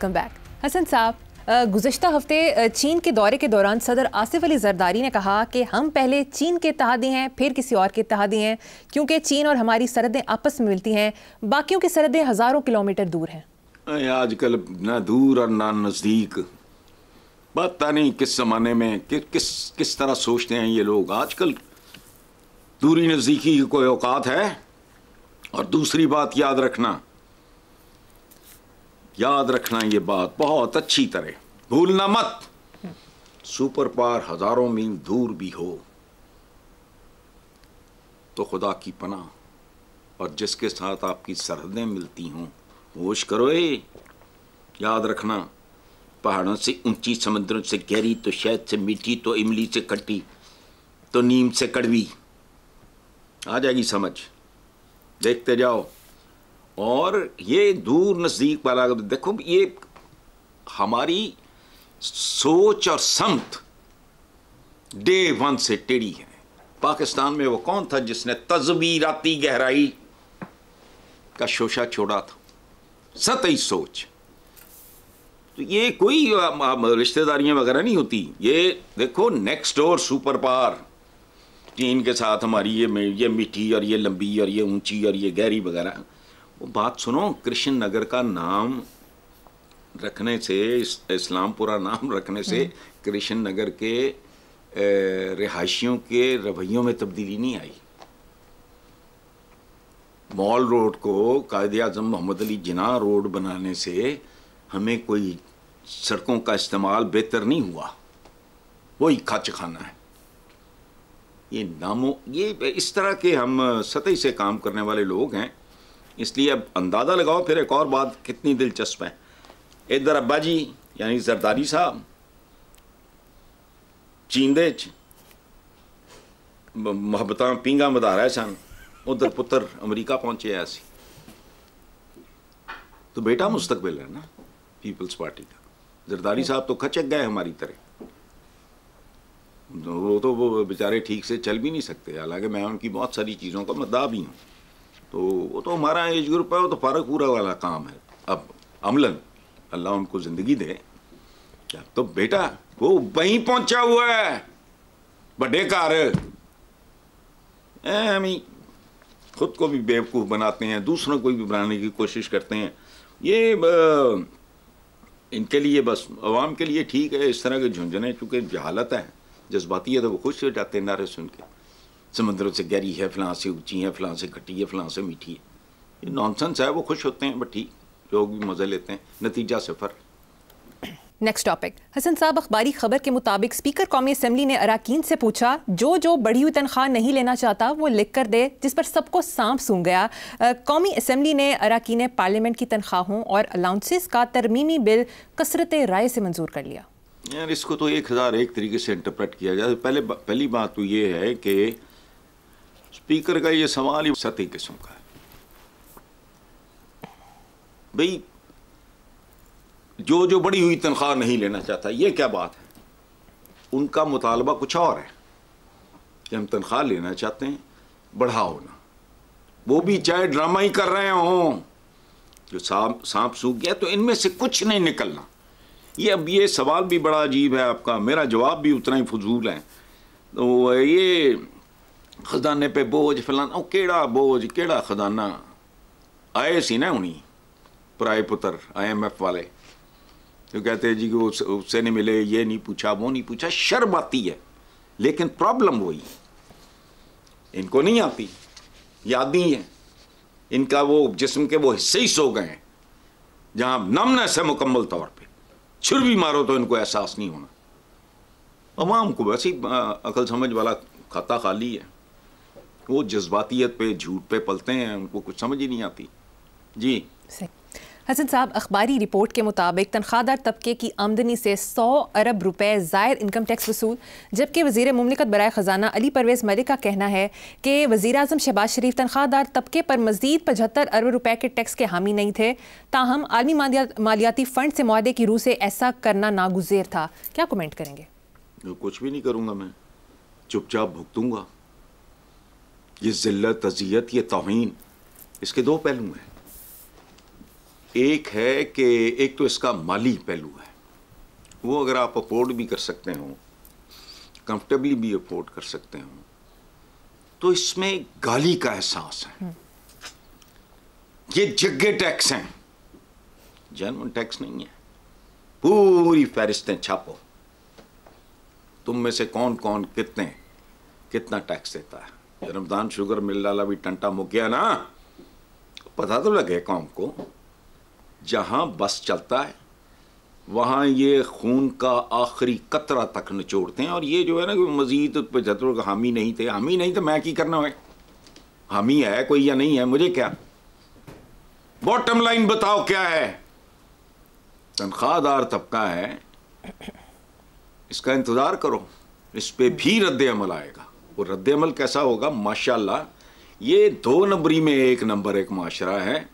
Welcome back. Hasan साहब, गुज़श्ता हफ्ते चीन के दौरे के दौरान सदर आसिफ अली जरदारी ने कहा कि हम पहले चीन के इत्तेहादी हैं फिर किसी और के इत्तेहादी हैं, क्योंकि चीन और हमारी सरहदें आपस में मिलती हैं, बाकियों की सरहदें हज़ारों किलोमीटर दूर हैं। आजकल ना दूर और ना नज़दीक, पता नहीं किस ज़माने में किस तरह सोचते हैं ये लोग। आजकल दूरी नज़दीकी की कोई औकात है। और दूसरी बात याद रखना ये बात बहुत अच्छी तरह भूलना मत, सुपर पावर हजारों मील दूर भी हो तो खुदा की पनाह और जिसके साथ आपकी सरहदें मिलती हों होश करो। याद रखना, पहाड़ों से ऊंची, समुद्रों से गहरी, तो शहद से मीठी, तो इमली से खट्टी, तो नीम से कड़वी। आ जाएगी समझ, देखते जाओ। और ये दूर नज़दीक वाला देखो, ये हमारी सोच और समत डे वन से टेढ़ी है। पाकिस्तान में वो कौन था जिसने तज़वीराती गहराई का शोशा छोड़ा था? सतही सोच। तो ये कोई रिश्तेदारियां वगैरह नहीं होती। ये देखो, नेक्स्ट डोर सुपर पावर चीन के साथ हमारी ये मीठी और ये लंबी और ये ऊंची और ये गहरी वगैरह। वो बात सुनो, कृष्ण नगर का नाम रखने से, इस्लामपुरा नाम रखने से कृष्ण नगर के रिहायशियों के रवैयों में तब्दीली नहीं आई। मॉल रोड को कायद-ए-आज़म मोहम्मद अली जिन्ना रोड बनाने से हमें कोई सड़कों का इस्तेमाल बेहतर नहीं हुआ, वही खच खाना है। ये नामों, ये इस तरह के हम सतही से काम करने वाले लोग हैं। इसलिए अब अंदाज़ा लगाओ। फिर एक और बात कितनी दिलचस्प है, इधर अब्बा जी यानी जरदारी साहब चींदे मुहब्बत पींगा बधा रहे सन, उधर पुत्र अमरीका पहुंचे ऐसी। तो बेटा मुस्तकबिल है ना पीपल्स पार्टी का। जरदारी साहब तो खचक गए हमारी तरह, वो बेचारे ठीक से चल भी नहीं सकते। हालांकि मैं उनकी बहुत सारी चीज़ों का मद्दाह भी हूँ। तो वो तो हमारा एज ग्रुप है, वो तो फारक पूरा वाला काम है। अब अमलन अल्लाह उनको ज़िंदगी दे। क्या तो बेटा वो वहीं पहुंचा हुआ है बड़े घर। हम खुद को भी बेवकूफ़ बनाते हैं, दूसरों को भी बनाने की कोशिश करते हैं। ये इनके लिए, बस अवाम के लिए ठीक है इस तरह के झुंझुने, चूँकि जहालत है, जज्बाती है, तो वो खुश हो जाते हैं नारे सुन के। समुद्रों से गहरी है, फलां से ऊंची है, फलां से खट्टी है, फलां से मीठी है। ये नॉनसेंस है, वो खुश होते हैं, बट ठीक, लोग भी मज़े लेते हैं। नतीजा सिफर। Next topic. हसन साहब, अखबारी खबर के मुताबिक स्पीकर कौमी असम्बली ने अराकीन से पूछा जो बढ़ी हुई तनख्वाह नहीं लेना चाहता वो लिख कर दे, जिस पर सबको सांप सूंघ गया। कौमी असम्बली ने अराकीन पार्लियामेंट की तनख्वाहों और अलाउंसेस का तरमीमी बिल कसरत राय से मंजूर कर लिया। यार इसको तो 1001 तरीके से इंटरप्रेट किया जाए। पहली बात तो ये है कि स्पीकर का ये सवाल ही सतही किस्म का है। भाई जो बढ़ी हुई तनख्वाह नहीं लेना चाहता, ये क्या बात है? उनका मुतालबा कुछ और है कि हम तनख्वाह लेना चाहते हैं, बढ़ाओ ना। वो भी चाहे ड्रामा ही कर रहे हों, जो सांप सूख गया तो इनमें से कुछ नहीं निकलना। ये सवाल भी बड़ा अजीब है आपका, मेरा जवाब भी उतना ही फजूल है। तो ये खजाने पे बोझ फलाना, केड़ा बोझ केड़ा खजाना। आए सी ना उन्हीं पराए पुत्र IMF वाले, तो कहते हैं जी कि उससे नहीं मिले, ये नहीं पूछा, वो नहीं पूछा। शर्म आती है, लेकिन प्रॉब्लम वही इनको नहीं आती, याद नहीं है। इनका वो जिस्म के वो हिस्से ही सो गए हैं जहाँ नमनेस है मुकम्मल तौर पे। छुर भी मारो तो इनको एहसास नहीं होना। अवाम को वैसे ही अकल समझ वाला खाता खाली है, वो जज्बातियत पे, झूठ पे पलते हैं, उनको कुछ समझ ही नहीं आती। जी हसन साहब, अखबारी रिपोर्ट के मुताबिक तनख्वाहदार तबके की आमदनी से 100 अरब रुपए ज़ायद इनकम टैक्स वसूल, जबकि वज़ीर मुमलिकत बराए ख़जाना अली परवेज़ मलिक का कहना है कि वज़ीर आज़म शहबाज शरीफ तनख्वाहदार तबके पर मज़ीद 75 अरब रुपए के टैक्स के हामी नहीं थे, ताहम आलमी मालियाती फ़ंड से मुआहदे की रूह से ऐसा करना नागुज़ेर था। क्या कमेंट करेंगे? कुछ भी नहीं करूँगा, मैं चुपचाप भुगतूँगा। ये ज़िल्लत, अज़ियत, ये तौहीन, इसके दो पहलू हैं। एक है कि एक तो इसका माली पहलू है, वो अगर आप अफोर्ड भी कर सकते हो, कंफर्टेबली भी अफोर्ड कर सकते हो, तो इसमें गाली का एहसास है। ये जग्गे टैक्स हैं, जेन्युइन टैक्स नहीं है। पूरी फहरिस्तें छापो, तुम में से कौन कौन कितना टैक्स देता है। रमजान शुगर मिल वाला भी टंटा मुक गया ना, पता तो लगे कौम को। जहां बस चलता है वहां ये खून का आखिरी कतरा तक निचोड़ते हैं। और ये जो है ना, मजीद 75 का हामी नहीं थे, मैं की करना है। हामी है कोई या नहीं है, मुझे क्या। बॉटम लाइन बताओ क्या है। तनख्वाहदार तबका है, इसका इंतजार करो, इस पे भी रद्द अमल आएगा। वो रद्द अमल कैसा होगा, माशाल्लाह ये 2 नंबरी में 1 नंबर एक माशरा है।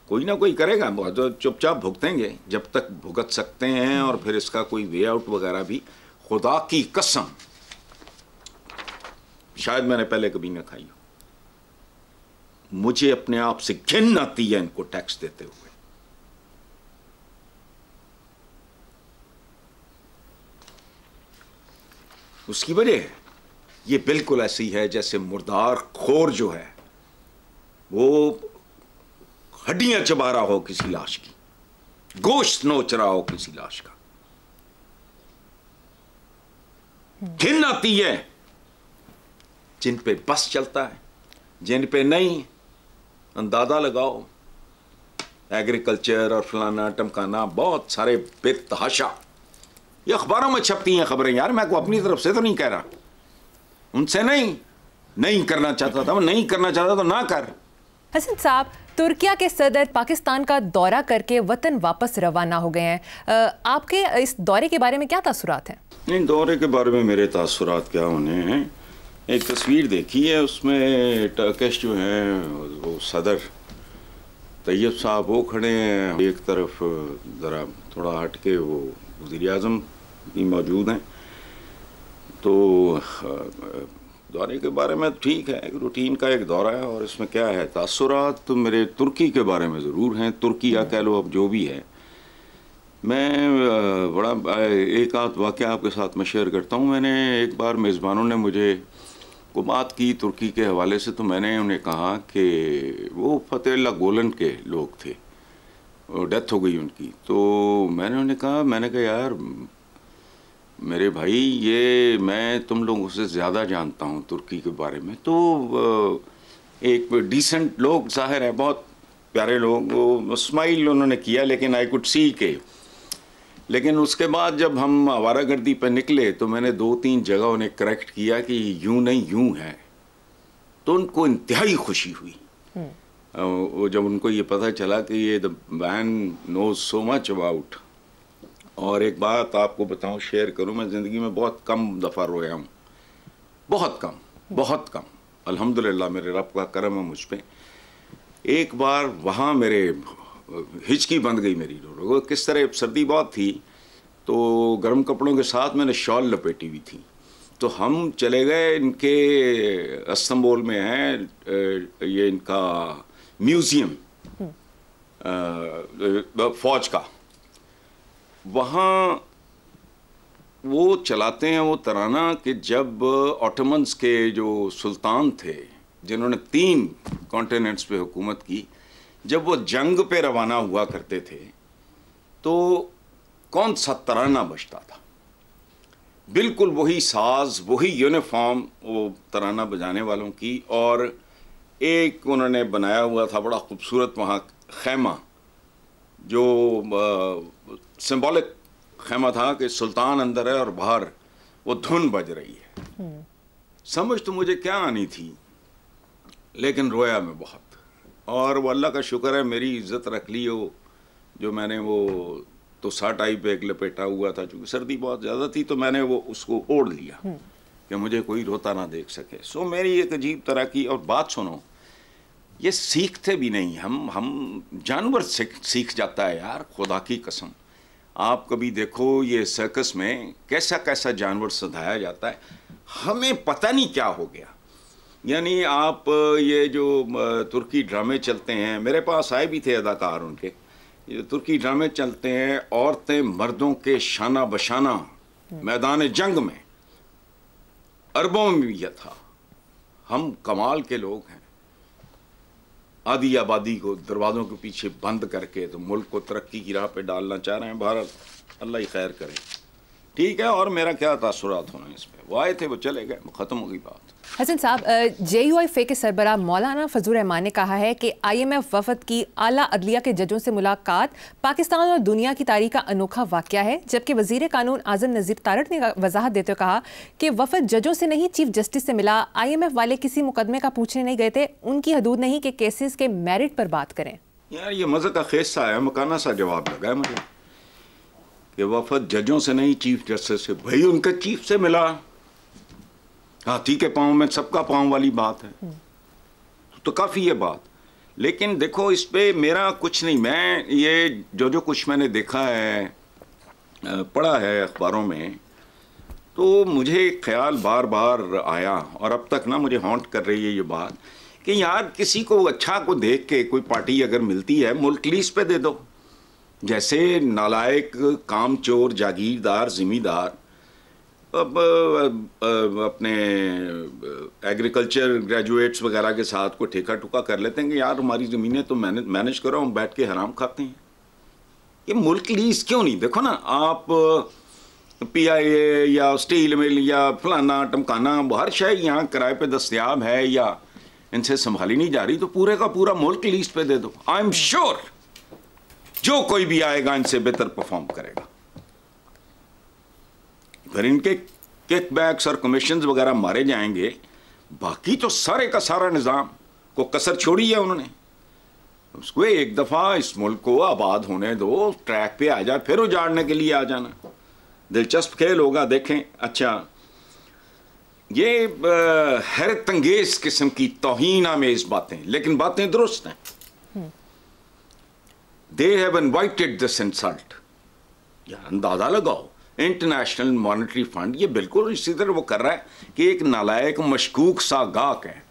कोई ना कोई करेगा, तो चुपचाप भुगतेंगे जब तक भुगत सकते हैं। और फिर इसका कोई वे आउट वगैरह भी, खुदा की कसम शायद मैंने पहले कभी ना खाई हो। मुझे अपने आप से घिन आती है इनको टैक्स देते हुए। उसकी वजह ये बिल्कुल ऐसी है जैसे मुर्दार खोर जो है वो हड्डियां चबा रहा हो किसी लाश की, गोश्त नोच रहा हो किसी लाश का। घिन आती है जिन पे बस चलता है, जिन पे नहीं। अंदाजा लगाओ, एग्रीकल्चर और फलाना टमकाना, बहुत सारे बेतहाशा ये अखबारों में छपती हैं खबरें। यार मैं को अपनी तरफ से तो नहीं कह रहा, उनसे नहीं करना चाहता था, नहीं करना चाहता तो ना कर। हसन साहब, तुर्किया के सदर पाकिस्तान का दौरा करके वतन वापस रवाना हो गए हैं। आपके इस दौरे के बारे में क्या तासुरात हैं? इन दौरे के बारे में मेरे तासुरात क्या होने हैं। एक तस्वीर देखी है, उसमें टर्किश जो हैं वो सदर तैयब साहब वो खड़े हैं, एक तरफ ज़रा थोड़ा हट के वो वज़ीर आज़म भी मौजूद हैं। तो दौरे के बारे में ठीक है, एक रूटीन का एक दौरा है। और इसमें क्या है, तासुरात तो मेरे तुर्की के बारे में ज़रूर हैं। तुर्की या कह लो अब जो भी है। मैं बड़ा एक आध वाक़या आपके साथ में शेयर करता हूँ। मैंने एक बार मेज़बानों ने मुझे को बात की तुर्की के हवाले से, तो मैंने उन्हें कहा कि वो फतेहुल्लाह गोलन के लोग थे, डेथ हो गई उनकी। तो मैंने कहा यार मेरे भाई, ये मैं तुम लोगों से ज़्यादा जानता हूँ तुर्की के बारे में। तो एक डिसेंट लोग ज़ाहिर है, बहुत प्यारे लोग। वो स्माइल उन्होंने किया, लेकिन आई कुड सी के। लेकिन उसके बाद जब हम आवारागर्दी पर निकले तो मैंने 2-3 जगह उन्हें करेक्ट किया कि यूं नहीं यूं है। तो उनको इंतहाई खुशी हुई। वो जब उनको ये पता चला कि ये the man knows so much about. और एक बात आपको बताऊं, शेयर करूं, मैं ज़िंदगी में बहुत कम दफ़ा रोया हूं, बहुत कम। अल्हम्दुलिल्लाह मेरे रब का करम है मुझ पे। एक बार वहाँ मेरे हिचकी बंद गई मेरी। वो किस तरह, सर्दी बहुत थी तो गर्म कपड़ों के साथ मैंने शॉल लपेटी हुई थी। तो हम चले गए, इनके इस्तांबुल में है ये इनका म्यूज़ियम फ़ौज का। वहाँ वो चलाते हैं वो तराना कि जब ऑटोमन्स के जो सुल्तान थे, जिन्होंने 3 कॉन्टिनेंट्स पे हुकूमत की, जब वो जंग पे रवाना हुआ करते थे तो कौन सा तराना बजता था। बिल्कुल वही साज, वही यूनिफॉर्म वो तराना बजाने वालों की। और एक उन्होंने बनाया हुआ था बड़ा खूबसूरत वहाँ खैमा, जो सिंबॉलिक खैमा था कि सुल्तान अंदर है और बाहर वो धुन बज रही है। समझ तो मुझे क्या आनी थी, लेकिन रोया मैं बहुत। और वो अल्लाह का शुक्र है मेरी इज्जत रख ली हो, जो मैंने वो तो टाइप एक लपेटा हुआ था, क्योंकि सर्दी बहुत ज़्यादा थी तो मैंने वो उसको ओढ़ लिया कि मुझे कोई रोता ना देख सके। सो मेरी एक अजीब तरह की। और बात सुनो, ये सीखते भी नहीं हम जानवर सीख जाता है यार, खुदा की कसम। आप कभी देखो ये सर्कस में कैसा कैसा जानवर सधाया जाता है, हमें पता नहीं क्या हो गया। यानी आप ये जो तुर्की ड्रामे चलते हैं, मेरे पास आए भी थे अदाकार उनके, ये तुर्की ड्रामे चलते हैं, औरतें मर्दों के शाना बशाना मैदान जंग में, अरबों में भी यह था। हम कमाल के लोग हैं, आधी आबादी को दरवाज़ों के पीछे बंद करके तो मुल्क को तरक्की की राह पे डालना चाह रहे हैं। भारत अल्लाह ही खैर करे, ठीक है। और मेरा क्या तासुरात होना इस पे, वो आए थे, वो चले गए, ख़त्म हो गई बात। हसन साहब, JUIF के सरबराह मौलाना फजल रहमान ने कहा है कि IMF वफद की आला अदलिया के जजों से मुलाकात पाकिस्तान और दुनिया की तारीख का अनोखा वाक़या है, जबकि वज़ीर कानून आज़म नज़ीर तारड़ ने वजाहत देते हुए कहा कि वफद जजों से नहीं चीफ जस्टिस से मिला। IMF वाले किसी मुकदमे का पूछने नहीं गए थे, उनकी हदूद नहीं कि केसेस के मेरिट पर बात करें। यार ये मज़े का खेस सा है, मकाना सा जवाब लगा है मुझे कि वफद जजों से नहीं चीफ जस्टिस से। भाई उनके चीफ से मिला, हाथी के पाँव में सबका पाँव वाली बात है, तो काफ़ी है बात। लेकिन देखो इस पे मेरा कुछ नहीं, मैं ये जो कुछ मैंने देखा है, पढ़ा है अखबारों में, तो मुझे ख्याल बार बार आया और अब तक ना मुझे हॉन्ट कर रही है ये बात कि यार किसी को अच्छा को देख के कोई पार्टी अगर मिलती है, मुल्क लीज पे दे दो। जैसे नालायक, कामचोर, जागीरदार, जिम्मेदार अब अपने एग्रीकल्चर ग्रेजुएट्स वगैरह के साथ कोई ठेका टुका कर लेते हैं कि यार हमारी ज़मीनें तो मैनेज करो, हम बैठ के हराम खाते हैं। ये मुल्क लीज क्यों नहीं? देखो ना, आप PIA या स्टील मिल या फलाना टमकाना हर शय यहाँ किराए पे दस्तयाब है या इनसे संभाली नहीं जा रही, तो पूरे का पूरा मुल्क लीज पे दे दो। आई एम श्योर जो कोई भी आएगा इनसे बेहतर परफॉर्म करेगा। फिर इनके किकबैक्स और कमीशंस वगैरह मारे जाएंगे, बाकी तो सारे का सारा निज़ाम को कसर छोड़ी है उन्होंने। उसको एक दफ़ा इस मुल्क को आबाद होने दो, ट्रैक पे आ जाए, फिर उजाड़ने के लिए आ जाना। दिलचस्प खेल होगा, देखें। अच्छा, ये हैरत अंगेज किस्म की तौहीन आमेज बातें, लेकिन बातें दुरुस्त हैं। They have invited this insult. यार अंदाजा लगाओ, इंटरनेशनल मॉनेटरी फंड ये बिल्कुल इसी तरह वो कर रहा है कि एक नालायक मशकूक सा गाहक है।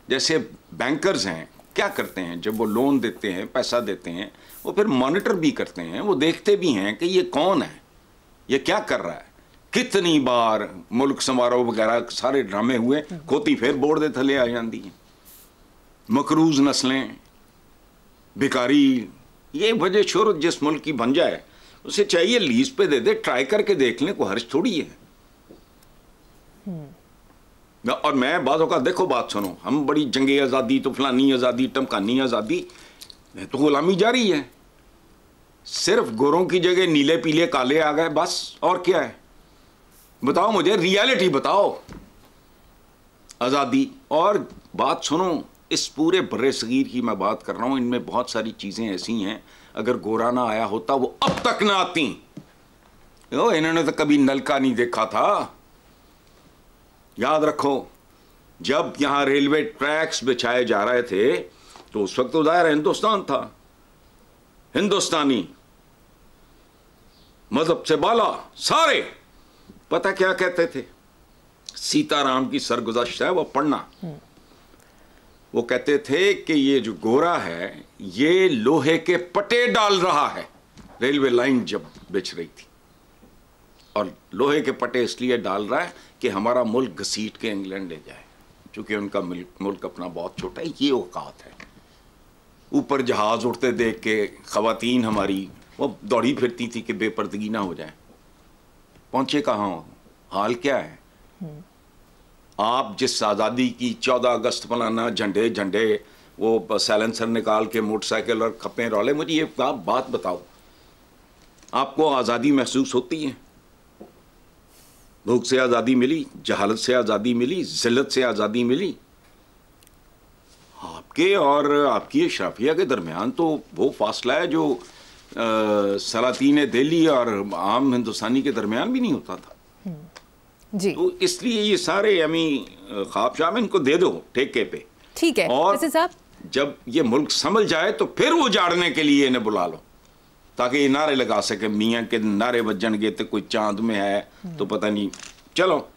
जैसे बैंकर्स हैं, क्या करते हैं जब वो लोन देते हैं, पैसा देते हैं, वो फिर मॉनिटर भी करते हैं, वो देखते भी हैं कि ये कौन है, ये क्या कर रहा है। कितनी बार मुल्क समारोह वगैरह सारे ड्रामे हुए, खोती फिर बोर्ड दे थले आ जाती हैं। मकरूज नस्लें, भिकारी, ये वजह शोहरत जिस मुल्क की बन जाए उसे चाहिए लीज पे दे दे, ट्राई करके देख लें, कोई हर्ष थोड़ी है। और मैं बातों का देखो, बात सुनो, हम बड़ी जंगे आज़ादी तो फलानी आज़ादी टमकानी आज़ादी, तो गुलामी जारी है। सिर्फ गोरों की जगह नीले पीले काले आ गए, बस। और क्या है बताओ मुझे, रियलिटी बताओ। आज़ादी और बात सुनो, इस पूरे बर्रे सगीर की मैं बात कर रहा हूँ, इनमें बहुत सारी चीज़ें ऐसी हैं अगर गोरा ना आया होता वो अब तक ना आती। इन्होंने तो कभी नलका नहीं देखा था। याद रखो, जब यहां रेलवे ट्रैक्स बिछाए जा रहे थे तो उस वक्त तो दायरा हिंदुस्तान था। हिंदुस्तानी मजहब से बाला सारे पता क्या कहते थे, सीताराम की सरगुज़श्त है वो पढ़ना। वो कहते थे कि ये जो गोरा है ये लोहे के पटे डाल रहा है। रेलवे लाइन जब बिछ रही थी, और लोहे के पटे इसलिए डाल रहा है कि हमारा मुल्क घसीट के इंग्लैंड ले जाए, क्योंकि उनका मुल्क अपना बहुत छोटा है। ये औकात है। ऊपर जहाज उड़ते देख के ख़वातीन हमारी वो दौड़ी फिरती थी कि बेपर्दगी ना हो जाए। पहुंचे कहाँ हो, हाल क्या है? आप जिस आज़ादी की 14 अगस्त मनाना, झंडे झंडे वो साइलेंसर निकाल के मोटरसाइकिल और खप्पे रौले, मुझे ये बात बताओ, आपको आज़ादी महसूस होती है? भूख से आज़ादी मिली, जहालत से आज़ादी मिली, जिल्लत से आज़ादी मिली। आपके और आपकी अशराफिया के दरमियान तो वो फासला है जो सलातीन दिल्ली और आम हिंदुस्तानी के दरमियान भी नहीं होता था जी। तो इसलिए ये सारे अमी ख्वाब शाम इनको दे दो ठेके पे, ठीक है। और साहब जब ये मुल्क संभल जाए तो फिर उजाड़ने के लिए इन्हें बुला लो, ताकि ये नारे लगा सके, मियाँ के नारे बजन गए तो कोई चांद में है तो पता नहीं। चलो